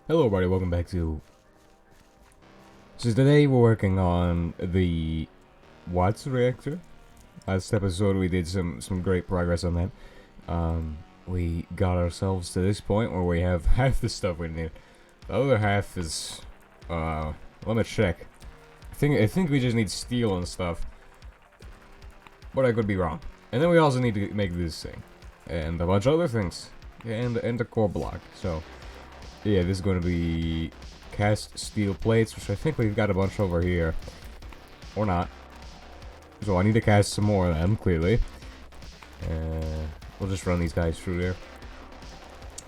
Hello everybody, welcome back to... So today we're working on the wattz reactor. Last episode we did some great progress on that. We got ourselves to this point where we have half the stuff we need. The other half is... let me check. I think we just need steel and stuff. But I could be wrong. And then we also need to make this thing. And a bunch of other things. And the core block, so... Yeah, this is going to be cast steel plates, which I think we've got a bunch over here. Or not. So I need to cast some more of them, clearly. We'll just run these guys through there.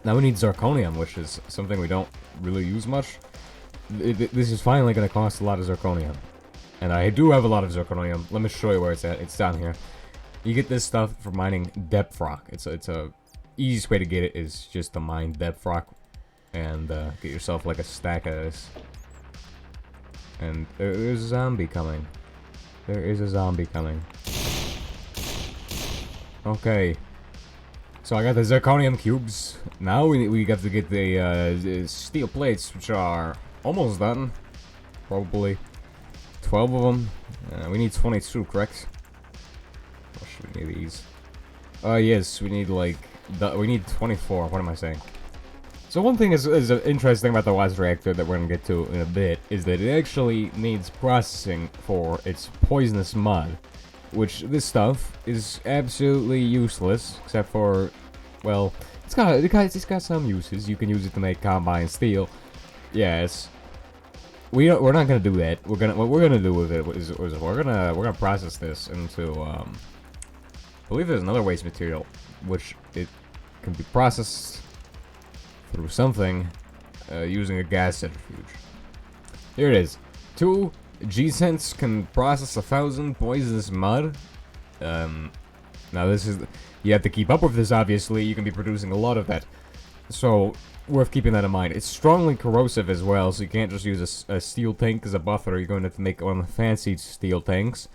Now we need zirconium, which is something we don't really use much. This is finally going to cost a lot of zirconium. And I do have a lot of zirconium. Let me show you where it's at. It's down here. You get this stuff for mining depth rock. It's a easiest way to get it is just to mine depth rock. And get yourself like a stack of this. And there's a zombie coming. There is a zombie coming. Okay. So I got the zirconium cubes. Now we got to get the steel plates, which are almost done. Probably 12 of them. We need 22, correct? Or should we need these? Yes, we need like we need 24. What am I saying? So one thing is interesting about the wattz reactor that we're going to get to in a bit is that it actually needs processing for its poisonous mud, which this stuff is absolutely useless, except for, well, it's got some uses. You can use it to make combine steel. Yes. We're not going to do that. What we're going to do with it is we're going to process this into I believe there's another waste material which it can be processed through something using a gas centrifuge. Here it is. 2 G-cents can process 1,000 poisonous mud. Now this is... You have to keep up with this, obviously. You can be producing a lot of that. So, worth keeping that in mind. It's strongly corrosive as well, so you can't just use a steel tank as a buffer. You're going to have to make one of the fancy steel tanks.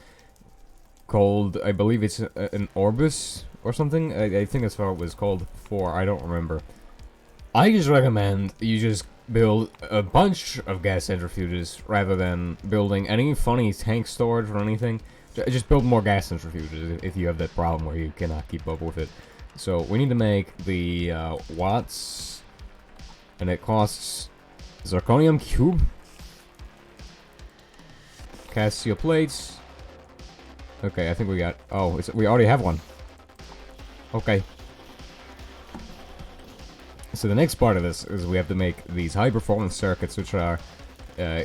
Called, I believe it's an Orbis or something. I think that's what it was called before. I don't remember. I just recommend you just build a bunch of gas centrifuges rather than building any funny tank storage or anything. Just build more gas centrifuges if you have that problem where you cannot keep up with it. So we need to make the wattz, and it costs zirconium cube, cast steel plates. Okay, I think we got. Oh, we already have one. Okay. So the next part of this is we have to make these high-performance circuits, which are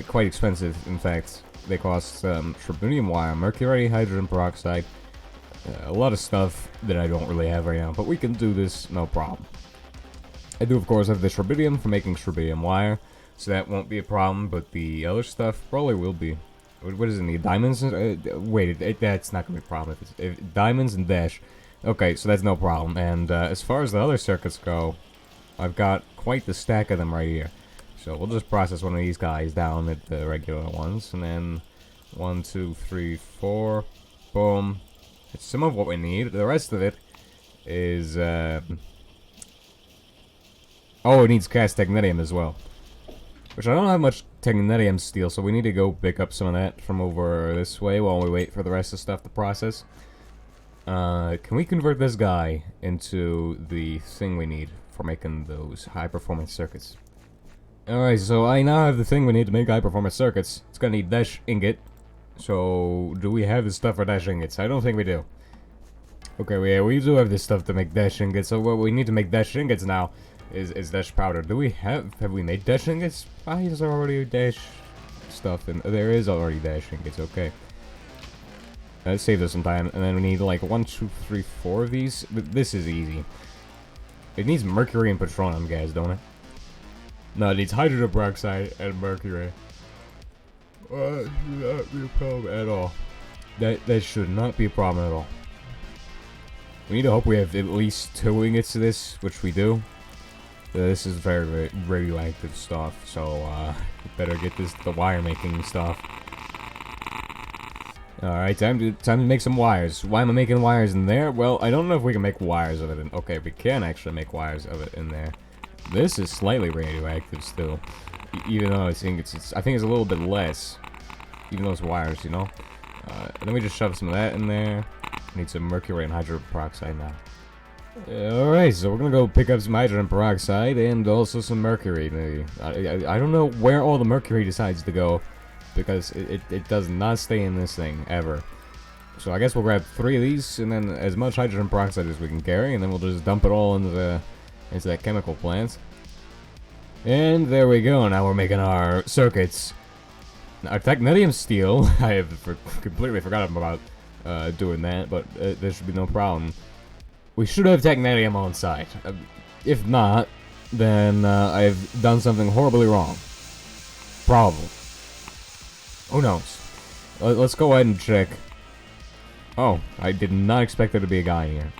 quite expensive. In fact, they cost schrabidium wire, mercury, hydrogen peroxide, a lot of stuff that I don't really have right now. But we can do this, no problem. I do, of course, have the schrabidium for making schrabidium wire, so that won't be a problem. But the other stuff probably will be. What does it need? Diamonds? Wait, that's not gonna be a problem. If diamonds and dash. Okay, so that's no problem. And as far as the other circuits go, I've got quite the stack of them right here. So we'll just process one of these guys down at the regular ones. And then 1, 2, 3, 4. Boom. It's some of what we need. The rest of it is... oh, it needs cast technetium as well. Which I don't have much technetium steel, so we need to go pick up some of that from over this way while we wait for the rest of the stuff to process. Can we convert this guy into the thing we need for making those high-performance circuits? Alright, so I now have the thing we need to make high-performance circuits. It's gonna need dash ingot. So, do we have the stuff for dash ingots? I don't think we do. Okay, we do have this stuff to make dash ingots, so what we need to make dash ingots now is dash powder. Do we have we made dash ingots? Why is there already dash stuff? And there is already dash ingots, okay. Let's save this some time, and then we need like 1, 2, 3, 4 of these. But this is easy. It needs mercury and petroleum gas, don't it? No, it needs hydrogen peroxide and mercury. Should not be a problem at all. That should not be a problem at all. We need to hope we have at least 2 ingots to this, which we do. This is very, very radioactive stuff, so we better get the wire making stuff. Alright, time to make some wires. Why am I making wires in there? Well, I don't know if we can make wires of it in... Okay, we can actually make wires of it in there. This is slightly radioactive still, even though I think it's a little bit less. Even those wires, you know. And then we just shove some of that in there. Need some mercury and hydrogen peroxide now. Alright, so we're gonna go pick up some hydrogen peroxide and also some mercury. Maybe. I don't know where all the mercury decides to go, because it does not stay in this thing ever. So I guess we'll grab 3 of these and then as much hydrogen peroxide as we can carry, and then we'll just dump it all into that chemical plant. And there we go. Now we're making our circuits. Our technetium steel. I have completely forgotten about doing that, but there should be no problem. We should have technetium on site. If not, then I've done something horribly wrong. Probably. Who knows? Let's go ahead and check. Oh, I did not expect there to be a guy here.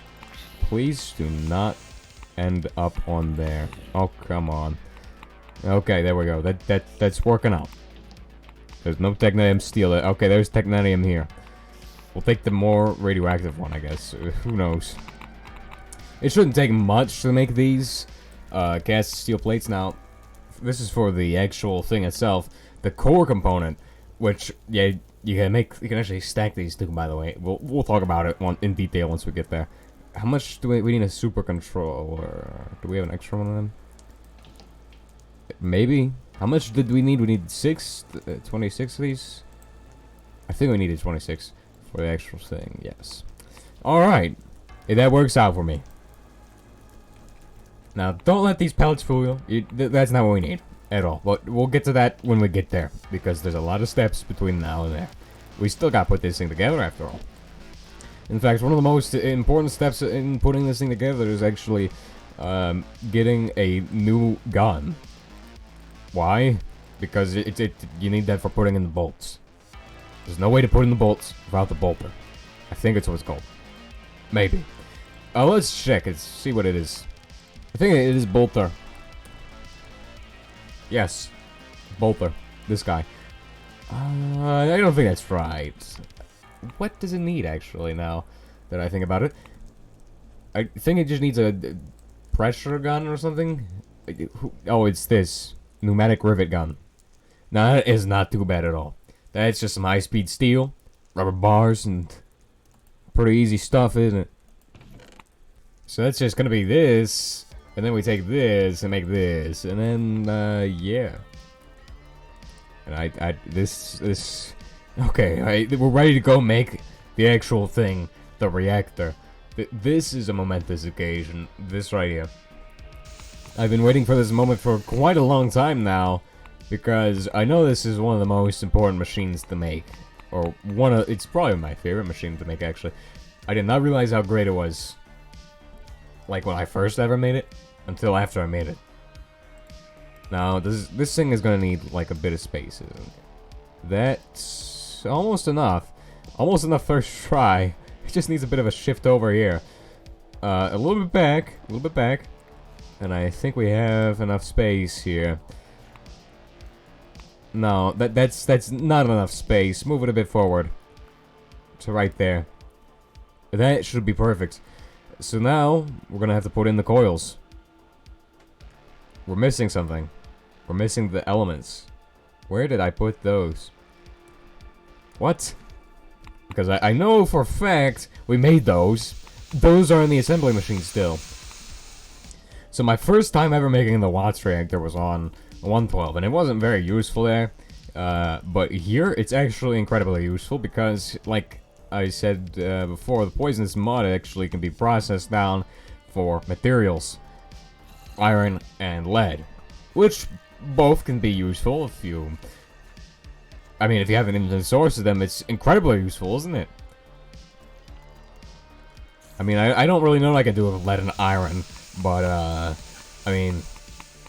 Please do not end up on there. Oh, come on. Okay, there we go. That's working out. There's no technetium steel. Okay, there's technetium here. We'll take the more radioactive one, I guess. Who knows? It shouldn't take much to make these cast steel plates. Now, this is for the actual thing itself. The core component, which, yeah, you can actually stack these too, by the way. We'll talk about it in detail once we get there. How much do we need a super controller? Do we have an extra one of them? Maybe. How much did we need? We need 26 of these? I think we needed 26 for the actual thing, yes. Alright. Hey, that works out for me. Now, don't let these pellets fool you. That's not what we need at all. But we'll get to that when we get there, because there's a lot of steps between now and there. We still gotta put this thing together after all. In fact, one of the most important steps in putting this thing together is actually getting a new gun. Why? Because you need that for putting in the bolts. There's no way to put in the bolts without the bolter. I think that's what it's called. Maybe. Let's check it, see what it is. I think it is bolter. Yes. Bolter. This guy. I don't think that's right. What does it need, actually, now that I think about it? I think it just needs a pressure gun or something. Oh, it's this. Pneumatic rivet gun. Now, that is not too bad at all. That's just some high-speed steel, rubber bars, and pretty easy stuff, isn't it? So that's just gonna be this, and then we take this and make this, and then, yeah. And this... Okay, we're ready to go make the actual thing, the reactor. This is a momentous occasion, this right here. I've been waiting for this moment for quite a long time now, because I know this is one of the most important machines to make. Or it's probably my favorite machine to make, actually. I did not realize how great it was, like when I first ever made it, until after I made it. Now, this thing is gonna need, like, a bit of space, isn't it? That's almost enough. Almost enough first try. It just needs a bit of a shift over here. A little bit back. And I think we have enough space here. No, that's not enough space. Move it a bit forward. To right there. That should be perfect. So now, we're gonna have to put in the coils. We're missing something. We're missing the elements. Where did I put those? What? Because I know for a fact we made those. Those are in the assembly machine still. So my first time ever making the wattz reactor was on 112, and it wasn't very useful there. But here, it's actually incredibly useful because, like I said before, the poisonous mud actually can be processed down for materials. Iron and lead. Which both can be useful if you... I mean, if you have an infinite source of them, it's incredibly useful, isn't it? I mean, I don't really know what I can do with lead and iron. But, I mean,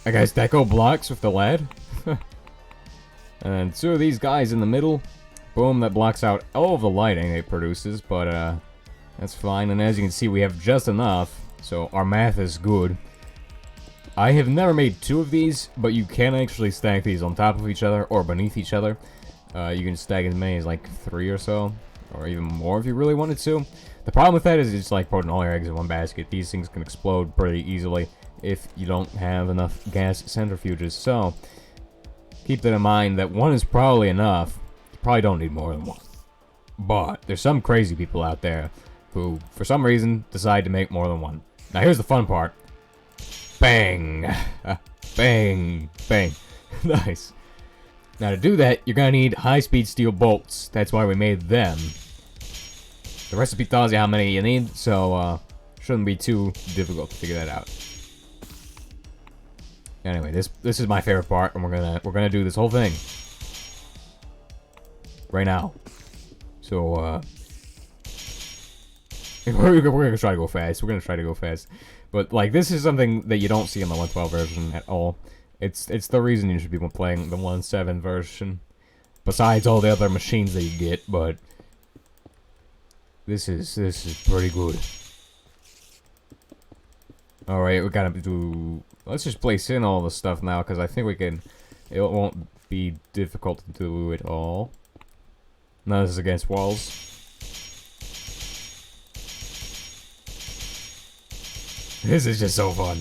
I guess deco blocks with the lead. And 2 of these guys in the middle. Boom, that blocks out all of the lighting it produces, but, that's fine. And as you can see, we have just enough, so our math is good. I have never made 2 of these, but you can actually stack these on top of each other, or beneath each other. You can stack as many as, like, 3 or so, or even more if you really wanted to. The problem with that is it's like putting all your eggs in one basket. These things can explode pretty easily, if you don't have enough gas centrifuges. So, keep that in mind that one is probably enough. You probably don't need more than one. But, there's some crazy people out there who, for some reason, decide to make more than one. Now, here's the fun part. Bang! Bang! Bang! Nice. Now, to do that, you're gonna need high-speed steel bolts. That's why we made them. The recipe tells you how many you need, so, shouldn't be too difficult to figure that out. Anyway, this is my favorite part, and we're gonna do this whole thing right now. So we're gonna try to go fast. We're gonna try to go fast, but like this is something that you don't see in the 1.12 version at all. It's the reason you should be playing the 1.7 version, besides all the other machines that you get. But this is pretty good. All right, we gotta do. Let's just place in all the stuff now, because I think we can. It won't be difficult to do it all. None of this is against walls. This is just so fun.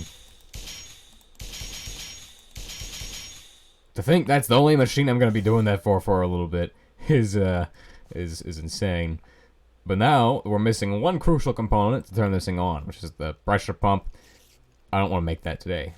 To think that's the only machine I'm gonna be doing that for a little bit is insane. But now we're missing one crucial component to turn this thing on, which is the pressure pump. I don't want to make that today.